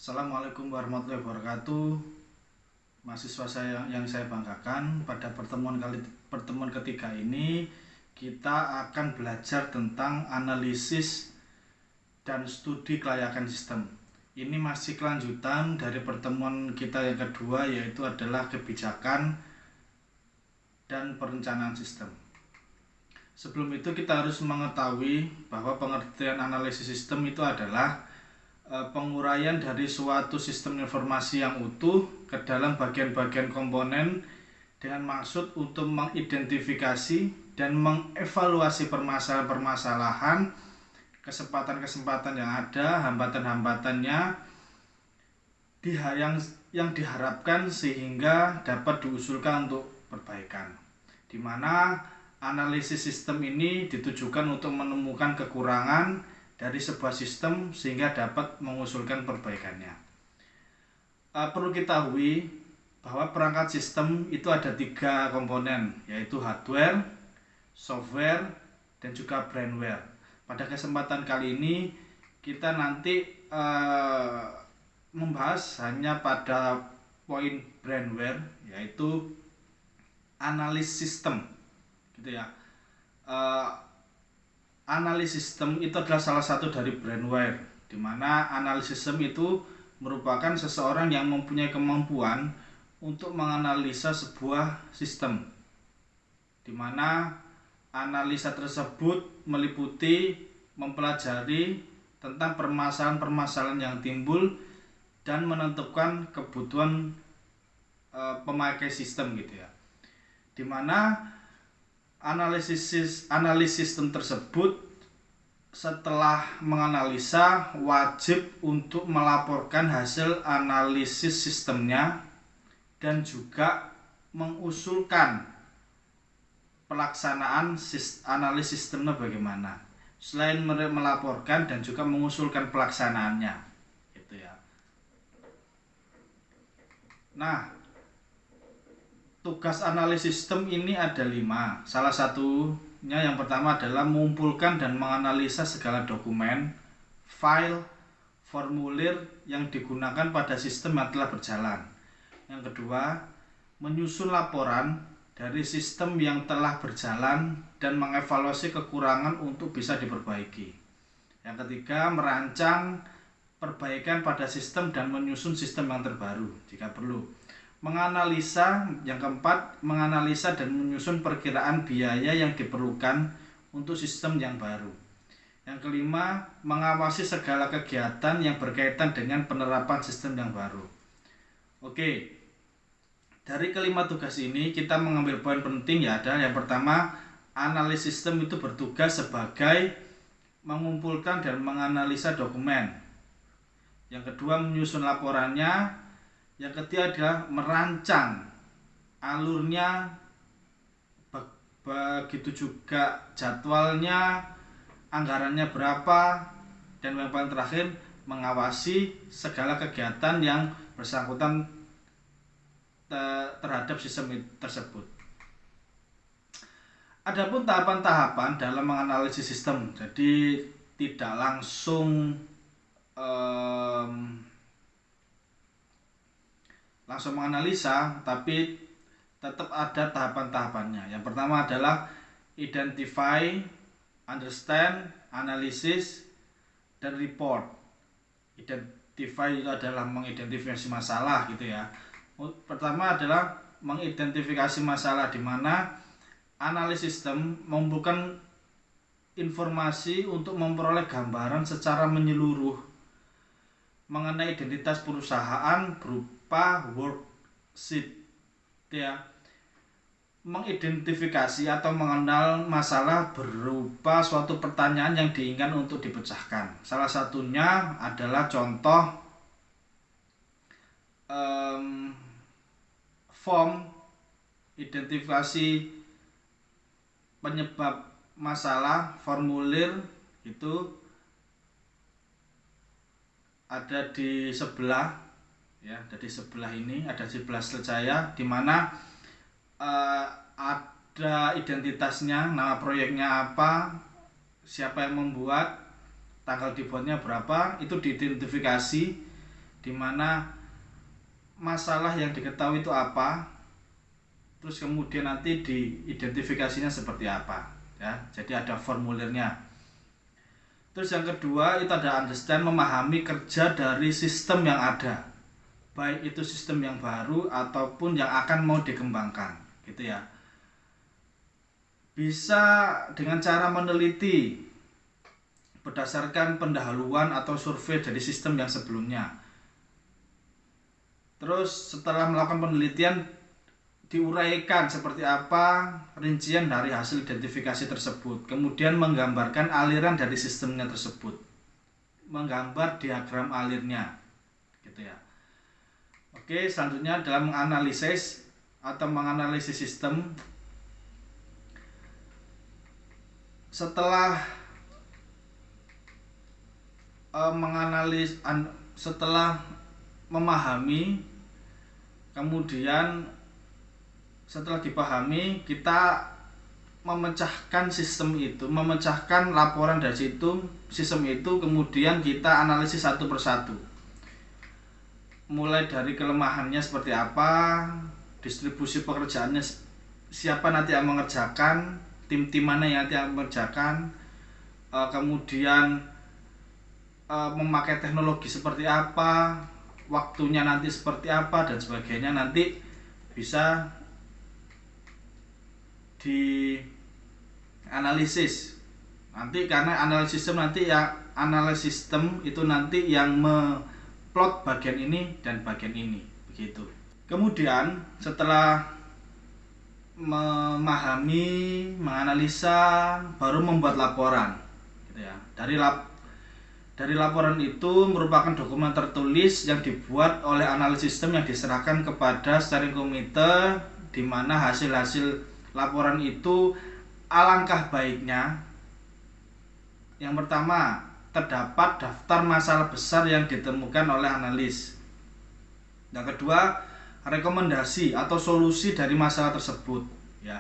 Assalamualaikum warahmatullahi wabarakatuh. Mahasiswa saya yang saya banggakan, pada pertemuan ketiga ini kita akan belajar tentang analisis dan studi kelayakan sistem. Ini masih kelanjutan dari pertemuan kita yang kedua, yaitu adalah kebijakan dan perencanaan sistem. Sebelum itu kita harus mengetahui bahwa pengertian analisis sistem itu adalah penguraian dari suatu sistem informasi yang utuh ke dalam bagian-bagian komponen dengan maksud untuk mengidentifikasi dan mengevaluasi permasalahan-permasalahan, kesempatan-kesempatan yang ada, hambatan-hambatannya yang diharapkan sehingga dapat diusulkan untuk perbaikan. Di mana analisis sistem ini ditujukan untuk menemukan kekurangan dari sebuah sistem sehingga dapat mengusulkan perbaikannya. Perlu ketahui bahwa perangkat sistem itu ada 3 komponen, yaitu hardware, software, dan juga brandware. Pada kesempatan kali ini kita nanti membahas hanya pada poin brandware, yaitu analisis sistem, gitu ya. Analisis sistem itu adalah salah satu dari brandware, di mana analisis sistem itu merupakan seseorang yang mempunyai kemampuan untuk menganalisa sebuah sistem, di mana analisa tersebut meliputi mempelajari tentang permasalahan-permasalahan yang timbul dan menentukan kebutuhan pemakai sistem, gitu ya. Di mana analisis sistem tersebut setelah menganalisa wajib untuk melaporkan hasil analisis sistemnya dan juga mengusulkan pelaksanaan analisis sistemnya bagaimana. Selain melaporkan dan juga mengusulkan pelaksanaannya, gitu ya. Nah, tugas analisis sistem ini ada 5. Salah satunya yang pertama adalah mengumpulkan dan menganalisa segala dokumen, file, formulir yang digunakan pada sistem yang telah berjalan. Yang kedua, menyusun laporan dari sistem yang telah berjalan dan mengevaluasi kekurangan untuk bisa diperbaiki. Yang ketiga, merancang perbaikan pada sistem dan menyusun sistem yang terbaru jika perlu. Menganalisa, yang keempat, menganalisa dan menyusun perkiraan biaya yang diperlukan untuk sistem yang baru. Yang kelima, mengawasi segala kegiatan yang berkaitan dengan penerapan sistem yang baru. Oke, dari kelima tugas ini kita mengambil poin penting, ya. Ada yang pertama, analisis sistem itu bertugas sebagai mengumpulkan dan menganalisa dokumen. Yang kedua, menyusun laporannya. Yang ketiga adalah merancang alurnya, begitu juga jadwalnya, anggarannya berapa, dan yang paling terakhir mengawasi segala kegiatan yang bersangkutan terhadap sistem tersebut. Adapun tahapan-tahapan dalam menganalisis sistem, jadi tidak langsung menganalisa, tapi tetap ada tahapan-tahapannya. Yang pertama adalah identify, understand, analysis, dan report. Identify itu adalah mengidentifikasi masalah, gitu ya. Pertama adalah mengidentifikasi masalah, di mana analisis sistem mengumpulkan informasi untuk memperoleh gambaran secara menyeluruh mengenai identitas perusahaan berupa worksheet, ya. Mengidentifikasi atau mengenal masalah berupa suatu pertanyaan yang diinginkan untuk dipecahkan. Salah satunya adalah contoh form identifikasi penyebab masalah, formulir itu ada di sebelah, ya, ada di sebelah ini, ada di sebelah slide saya, di mana ada identitasnya, nama proyeknya apa, siapa yang membuat, tanggal dibuatnya berapa, itu diidentifikasi di mana masalah yang diketahui itu apa, terus kemudian nanti diidentifikasinya seperti apa ya. Jadi ada formulirnya. Terus yang kedua itu ada understand, memahami kerja dari sistem yang ada, baik itu sistem yang baru ataupun yang akan mau dikembangkan gitu ya. Bisa dengan cara meneliti berdasarkan pendahuluan atau survei dari sistem yang sebelumnya. Terus setelah melakukan penelitian diuraikan seperti apa rincian dari hasil identifikasi tersebut, kemudian menggambarkan aliran dari sistemnya tersebut, menggambar diagram alirnya gitu ya. Oke, selanjutnya dalam menganalisis atau menganalisis sistem. Setelah setelah memahami, kemudian setelah dipahami kita memecahkan sistem itu, memecahkan laporan dari sistem itu, kemudian kita analisis satu persatu, mulai dari kelemahannya seperti apa, distribusi pekerjaannya, siapa nanti yang mengerjakan, tim-tim mana yang nanti yang mengerjakan, kemudian memakai teknologi seperti apa, waktunya nanti seperti apa dan sebagainya, nanti bisa dianalisis nanti, karena analisis sistem itu nanti yang plot bagian ini dan bagian ini begitu. Kemudian setelah memahami, menganalisa, baru membuat laporan gitu ya. Dari laporan itu merupakan dokumen tertulis yang dibuat oleh analis sistem yang diserahkan kepada steering committee, di mana hasil-hasil laporan itu alangkah baiknya yang pertama terdapat daftar masalah besar yang ditemukan oleh analis. Yang kedua, rekomendasi atau solusi dari masalah tersebut ya.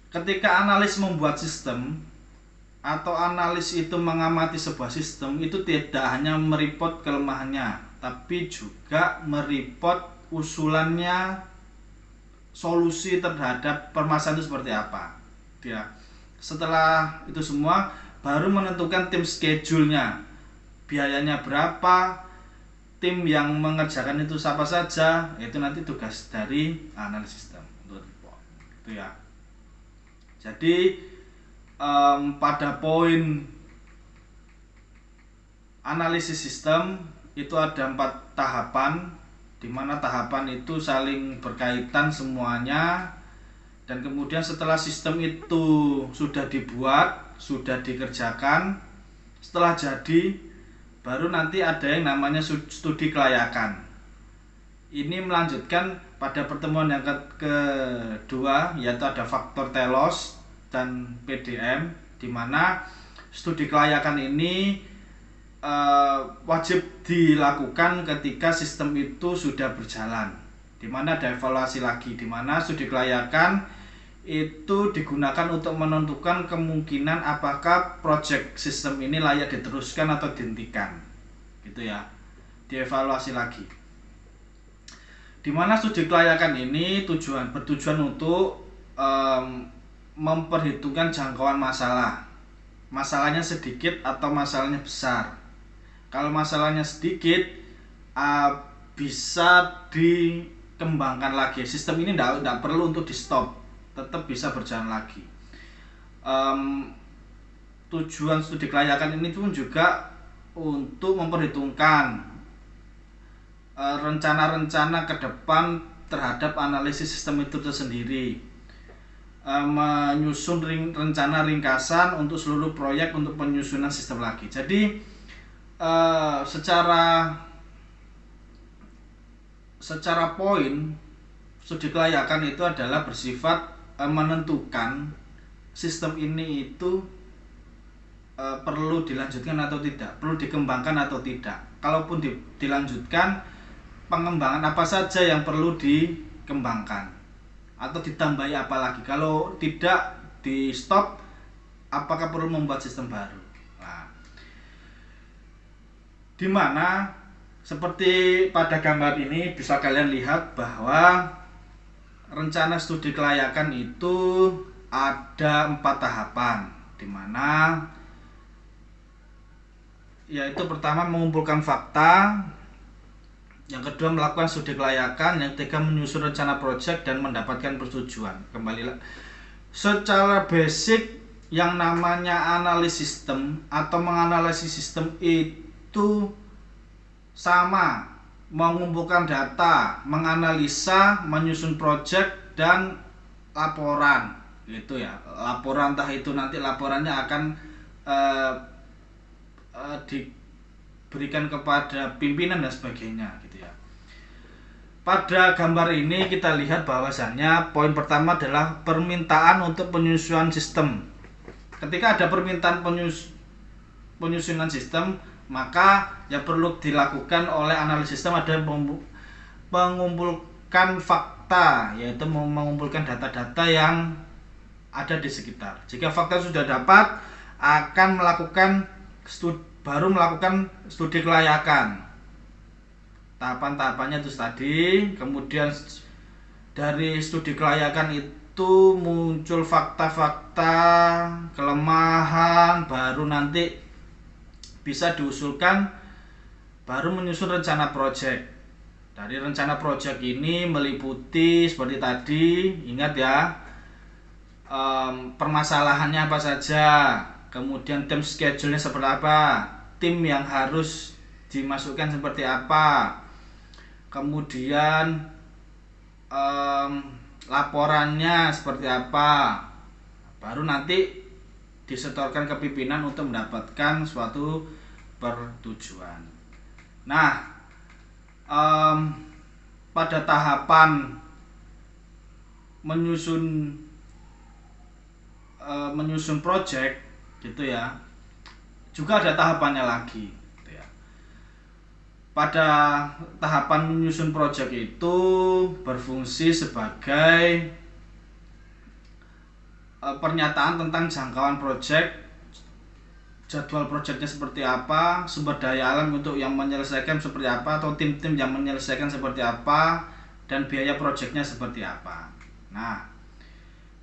Ketika analis membuat sistem atau analis itu mengamati sebuah sistem, itu tidak hanya mereport kelemahannya, tapi juga mereport usulannya, solusi terhadap permasalahan itu seperti apa ya. Setelah itu semua baru menentukan tim schedule-nya, biayanya berapa, tim yang mengerjakan itu siapa saja, itu nanti tugas dari analis sistem untuk report itu ya. Jadi pada poin analisis sistem itu ada 4 tahapan, di mana tahapan itu saling berkaitan semuanya, dan kemudian setelah sistem itu sudah dibuat, sudah dikerjakan, setelah jadi baru nanti ada yang namanya studi kelayakan. Ini melanjutkan pada pertemuan yang kedua, yaitu ada faktor telos dan PDM, di mana studi kelayakan ini wajib dilakukan ketika sistem itu sudah berjalan, di mana ada evaluasi lagi, di mana studi kelayakan itu digunakan untuk menentukan kemungkinan apakah proyek sistem ini layak diteruskan atau dihentikan gitu ya, dievaluasi lagi. Dimana studi kelayakan ini bertujuan untuk memperhitungkan jangkauan masalahnya sedikit atau masalahnya besar. Kalau masalahnya sedikit bisa dikembangkan lagi, sistem ini tidak perlu untuk di stop, tetap bisa berjalan lagi. Tujuan studi kelayakan ini pun juga untuk memperhitungkan rencana-rencana ke depan terhadap analisis sistem itu tersendiri, menyusun rencana ringkasan untuk seluruh proyek untuk penyusunan sistem lagi. Jadi secara poin studi kelayakan itu adalah bersifat menentukan sistem ini itu perlu dilanjutkan atau tidak, perlu dikembangkan atau tidak. Kalaupun dilanjutkan, pengembangan apa saja yang perlu dikembangkan atau ditambahi apa lagi. Kalau tidak di stop, apakah perlu membuat sistem baru. Nah, di mana seperti pada gambar ini bisa kalian lihat bahwa rencana studi kelayakan itu ada 4 tahapan, di mana yaitu pertama mengumpulkan fakta, yang kedua melakukan studi kelayakan, yang ketiga menyusun rencana proyek dan mendapatkan persetujuan. Kembali secara basic yang namanya analisis sistem atau menganalisis sistem itu sama, mengumpulkan data, menganalisa, menyusun proyek dan laporan. Gitu ya. Laporan entah itu nanti laporannya akan diberikan kepada pimpinan dan sebagainya gitu ya. Pada gambar ini kita lihat bahwasannya poin pertama adalah permintaan untuk penyusunan sistem. Ketika ada permintaan penyusunan sistem, maka yang perlu dilakukan oleh analis sistem adalah mengumpulkan fakta, yaitu mengumpulkan data-data yang ada di sekitar. Jika fakta sudah dapat, akan baru melakukan studi kelayakan. Tahapan-tahapannya itu tadi, kemudian dari studi kelayakan itu muncul fakta-fakta, kelemahan, baru nanti bisa diusulkan, baru menyusun rencana proyek. Dari rencana proyek ini meliputi seperti tadi, ingat ya, permasalahannya apa saja, kemudian tim schedule-nya seperti apa, tim yang harus dimasukkan seperti apa, kemudian laporannya seperti apa, baru nanti disetorkan ke pimpinan untuk mendapatkan suatu persetujuan. Nah, pada tahapan menyusun proyek gitu ya, juga ada tahapannya lagi gitu ya. Pada tahapan menyusun proyek itu berfungsi sebagai pernyataan tentang jangkauan proyek, jadwal proyeknya seperti apa, sumber daya alam untuk yang menyelesaikan seperti apa, atau tim-tim yang menyelesaikan seperti apa, dan biaya proyeknya seperti apa. Nah,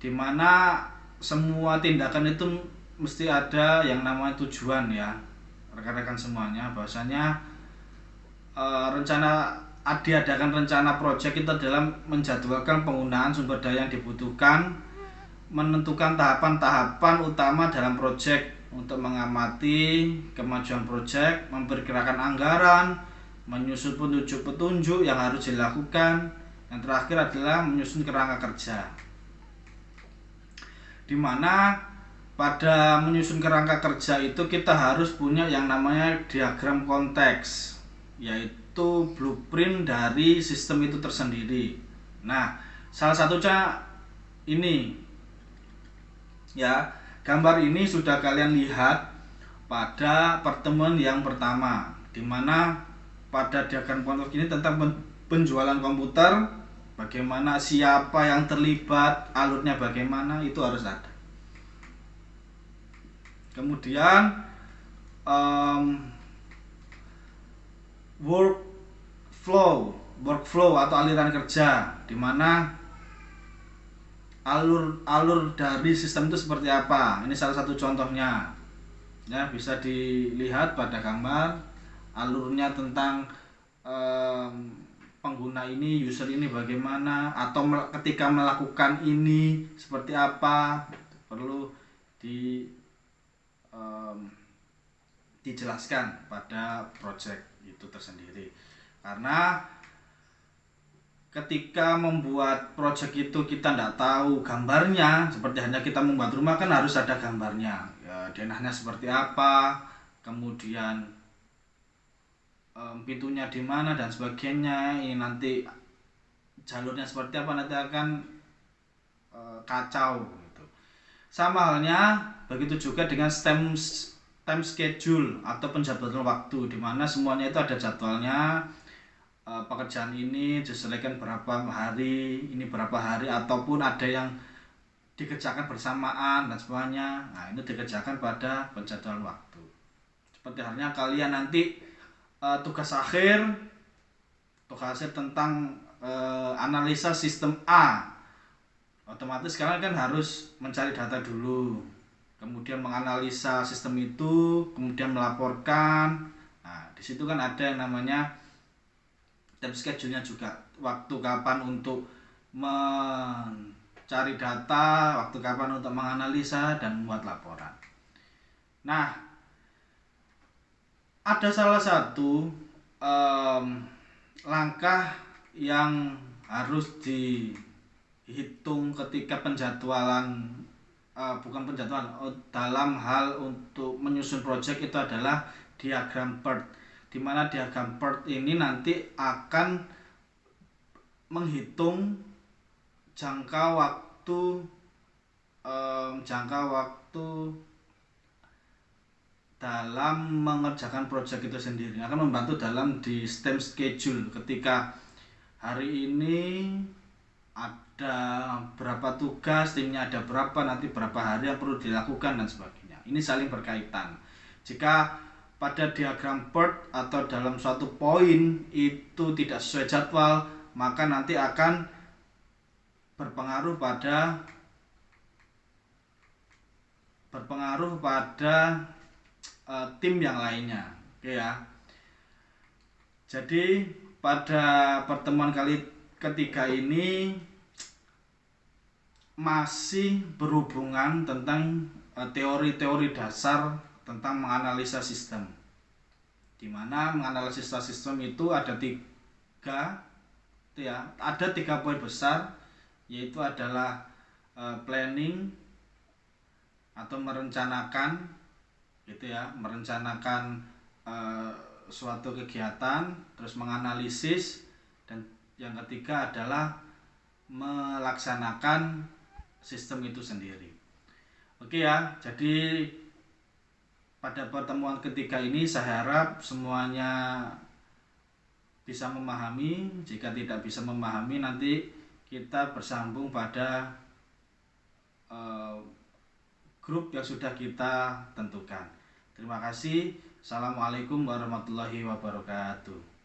dimana semua tindakan itu mesti ada yang namanya tujuan ya, rekan-rekan semuanya, bahwasanya diadakan rencana proyek itu adalah menjadwalkan penggunaan sumber daya yang dibutuhkan, menentukan tahapan-tahapan utama dalam proyek untuk mengamati kemajuan proyek, memperkirakan anggaran, menyusun petunjuk-petunjuk yang harus dilakukan, yang terakhir adalah menyusun kerangka kerja. Di mana pada menyusun kerangka kerja itu kita harus punya yang namanya diagram konteks, yaitu blueprint dari sistem itu tersendiri. Nah, salah satunya ini ya, gambar ini sudah kalian lihat pada pertemuan yang pertama, di mana pada diagram konteks ini tentang penjualan komputer, bagaimana, siapa yang terlibat, alurnya bagaimana, itu harus ada. Kemudian workflow atau aliran kerja, di mana alur dari sistem itu seperti apa. Ini salah satu contohnya ya, bisa dilihat pada gambar alurnya tentang pengguna ini, user ini bagaimana, atau ketika melakukan ini seperti apa, perlu dijelaskan pada project itu tersendiri. Karena ketika membuat project itu kita tidak tahu gambarnya, seperti hanya kita membuat rumah kan harus ada gambarnya ya, denahnya seperti apa, kemudian pintunya di mana dan sebagainya, ini nanti jalurnya seperti apa, nanti akan kacau gitu. Sama halnya begitu juga dengan time schedule atau penjadwalan waktu, di mana semuanya itu ada jadwalnya. Pekerjaan ini diselesaikan berapa hari, ini berapa hari, ataupun ada yang dikerjakan bersamaan dan semuanya. Nah, ini dikerjakan pada penjadwalan waktu. Seperti halnya kalian nanti tugas akhir tentang analisa sistem A. Otomatis sekarang kan harus mencari data dulu, kemudian menganalisa sistem itu, kemudian melaporkan. Nah, di situ kan ada yang namanya time schedule-nya juga, waktu kapan untuk mencari data, waktu kapan untuk menganalisa dan membuat laporan. Nah, ada salah satu langkah yang harus dihitung ketika penjadwalan, bukan penjadwalan, dalam hal untuk menyusun proyek itu adalah diagram PERT, di mana diagram PERT ini nanti akan menghitung jangka waktu dalam mengerjakan proyek itu sendiri, akan membantu dalam di time schedule. Ketika hari ini ada berapa tugas, timnya ada berapa, nanti berapa hari yang perlu dilakukan dan sebagainya. Ini saling berkaitan. Jika pada diagram PERT atau dalam suatu poin itu tidak sesuai jadwal, maka nanti akan berpengaruh pada tim yang lainnya. Oke ya. Jadi pada pertemuan ketiga ini masih berhubungan tentang teori-teori dasar tentang menganalisa sistem, di mana menganalisa sistem itu ada tiga poin besar, yaitu adalah planning atau merencanakan, gitu ya, merencanakan suatu kegiatan, terus menganalisis, dan yang ketiga adalah melaksanakan sistem itu sendiri. Oke ya, jadi pada pertemuan ketiga ini saya harap semuanya bisa memahami. Jika tidak bisa memahami, nanti kita bersambung pada grup yang sudah kita tentukan. Terima kasih. Assalamualaikum warahmatullahi wabarakatuh.